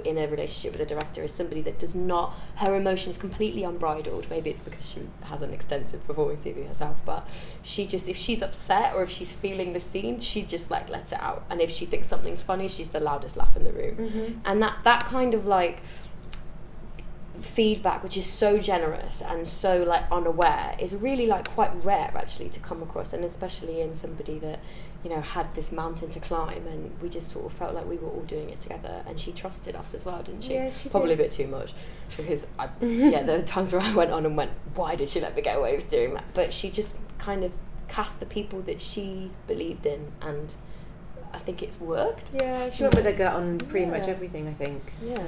in a relationship with a director, is somebody that does not, her emotions completely unbridled. Maybe it's because she has an extensive performing CV herself, but she just, if she's upset or if she's feeling the scene, she just lets it out, and if she thinks something's funny, she's the loudest laugh in the room. And that kind of feedback which is so generous and so like unaware is really like quite rare actually to come across, and especially in somebody that, you know, had this mountain to climb, and we just sort of felt like we were all doing it together, and she trusted us as well, didn't she? Yeah, she Probably did. a bit too much, because there were times where I went on and went, why did she let me get away with doing that? But she just kind of cast the people that she believed in, and I think it's worked. Yeah, she went with her gut on pretty much everything, I think. Yeah.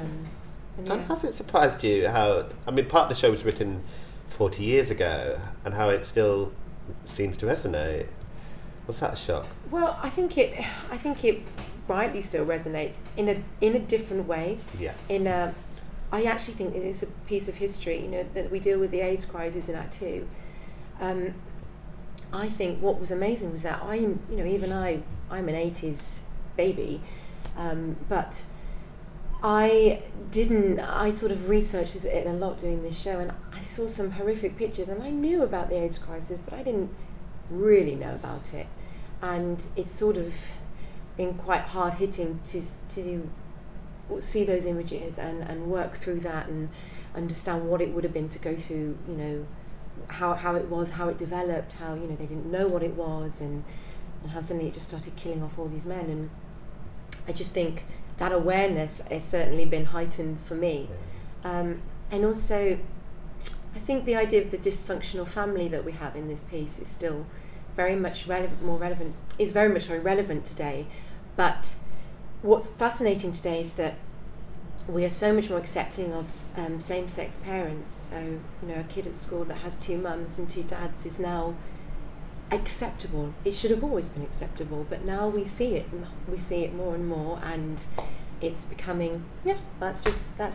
And has it surprised you how, I mean, part of the show was written 40 years ago, and how it still seems to resonate? Was that a shock? Well, I think it rightly still resonates in a different way. Yeah. I actually think it is a piece of history, you know, that we deal with the AIDS crisis in Act 2. I think what was amazing was that I'm an 80s baby, but I sort of researched it a lot doing this show, and I saw some horrific pictures, and I knew about the AIDS crisis, but I didn't really know about it, and it's sort of been quite hard hitting to see those images and work through that and understand what it would have been to go through, you know, how it was, how it developed, how, you know, they didn't know what it was, and how suddenly it just started killing off all these men. And I just think that awareness has certainly been heightened for me. And also, I think the idea of the dysfunctional family that we have in this piece is still very much relevant today. But what's fascinating today is that we are so much more accepting of same-sex parents. So, you know, a kid at school that has 2 mums and 2 dads is now acceptable. It should have always been acceptable, but now we see it more and more, and it's becoming, that's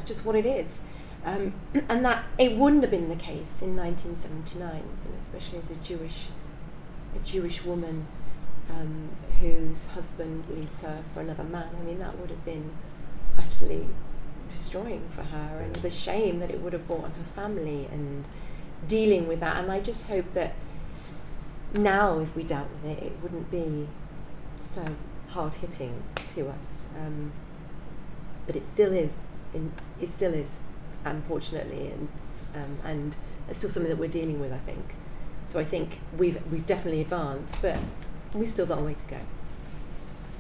just what it is. And that it wouldn't have been the case in 1979, and especially as a Jewish woman whose husband leaves her for another man. I mean, that would have been utterly destroying for her, and the shame that it would have brought on her family, and dealing with that. And I just hope that now, if we dealt with it, it wouldn't be so hard hitting to us. But it still is. It still is, unfortunately, and it's still something that we're dealing with, I think. So I think we've definitely advanced, but we've still got a way to go.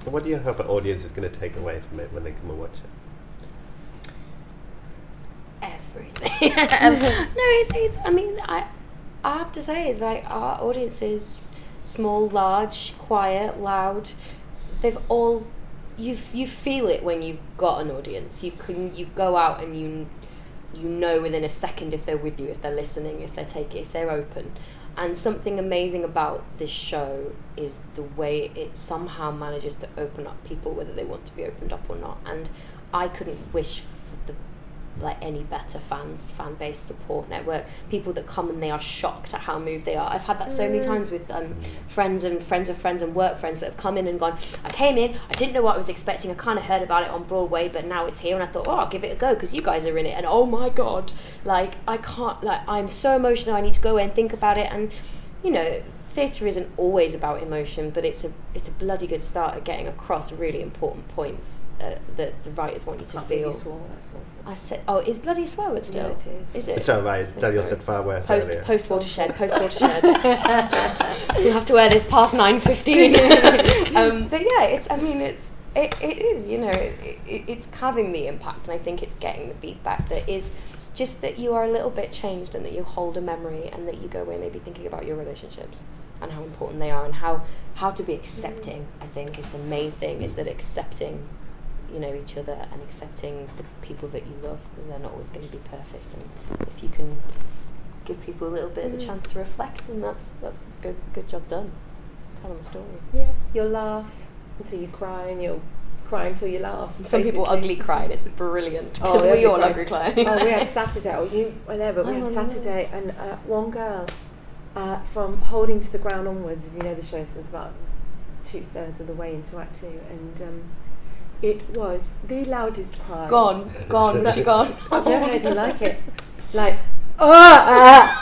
What do you hope an audience is going to take away from it when they come and watch it? Everything. No, it's. I mean, I have to say, like, our audience is small, large, quiet, loud. They've all. You feel it when you've got an audience. You go out and you know within a second if they're with you, if they're listening, if they're open. And something amazing about this show is the way it somehow manages to open up people, whether they want to be opened up or not. And I couldn't wish for any better fan base, support network, people that come and they are shocked at how moved they are. I've had that so many times with friends and friends of friends and work friends that have come in and gone, I came in, I didn't know what I was expecting, I kind of heard about it on Broadway, but now it's here, and I thought, I'll give it a go because you guys are in it, and oh my god, like, I can't, like, I'm so emotional, I need to go away and think about it. And, you know, theatre isn't always about emotion, but it's a bloody good start at getting across really important points that the writers want you to feel. You swore, that's awful. I said, is bloody a swear word still? Yeah, it is. Is it? It's all right. Daniel said far worse earlier. Post watershed. We'll have to wear this past 9:15. But yeah, it is. You know, it's having the impact, and I think it's getting the feedback that is just that you are a little bit changed, and that you hold a memory, and that you go away maybe thinking about your relationships and how important they are, and how to be accepting. I think is the main thing, is that accepting, you know, each other, and accepting the people that you love, and they're not always going to be perfect. And if you can give people a little bit of a chance to reflect, then that's good job done. Tell them a story. Yeah, you'll laugh until you cry, and you'll cry until you laugh. Some people ugly cry, and it's brilliant because we all ugly cry. We had Saturday. We had Saturday, and one girl from Holding to the Ground onwards. If you know the show, so it's about 2/3 of the way into Act 2, and it was the loudest cry. Gone. Was she gone? I've never heard anything like it. Like, yeah,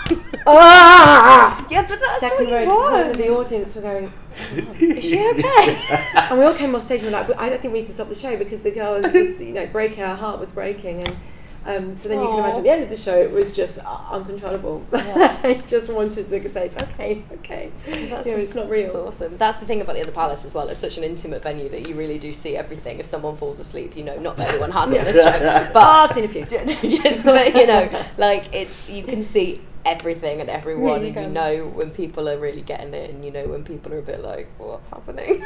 but that's second what row you to want. the audience were going, Is she okay? and we all came off stage and we were like, I don't think we need to stop the show, because the girl was just, you know, breaking, her heart was breaking. And So then you can imagine at the end of the show it was just uncontrollable. I just wanted to say, it's okay. It's not real. That's awesome. That's the thing about the other palace as well. It's such an intimate venue that you really do see everything. If someone falls asleep, not that anyone has on this show, but I've seen a few. Just like you can see everything and everyone, and you know when people are really getting it, and you know when people are a bit like, what's happening?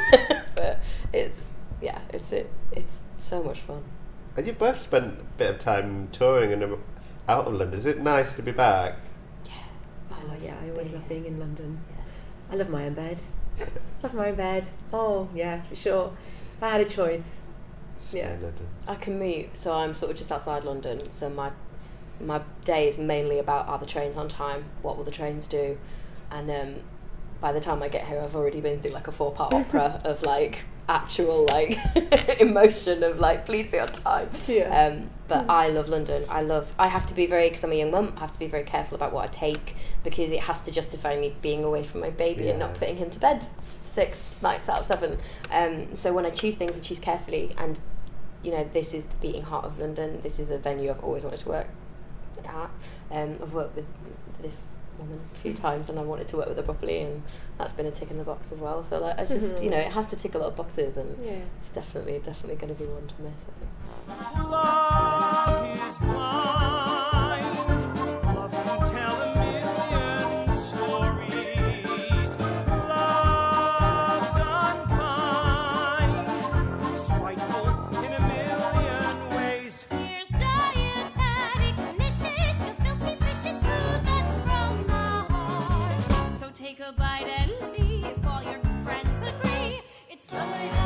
But it's so much fun. And you've both spent a bit of time touring and out of London. Is it nice to be back? Yeah. I always love being in London. Yeah. I love my own bed. Oh, yeah, for sure. If I had a choice. Yeah. I commute, so I'm sort of just outside London, so my day is mainly about, are the trains on time? What will the trains do? And by the time I get here, I've already been through like a 4-part opera of like actual like emotion of like, please be on time. But I love London. I have to be because I'm a young mum, I have to be very careful about what I take, because it has to justify me being away from my baby and not putting him to bed 6 nights out of 7. So when I choose things, I choose carefully, and this is the beating heart of London. This is a venue I've always wanted to work at. I've worked with this woman a few times, and I wanted to work with her properly, and that's been a tick in the box as well. So like, I just it has to tick a lot of boxes, and it's definitely going to be one to miss, I think. Love is blind. Love can tell a million stories. Love's unkind, spiteful in a million ways. Here's dietetic, delicious, your filthy vicious food that's from the heart. So take a bite and see if all your friends agree. It's good.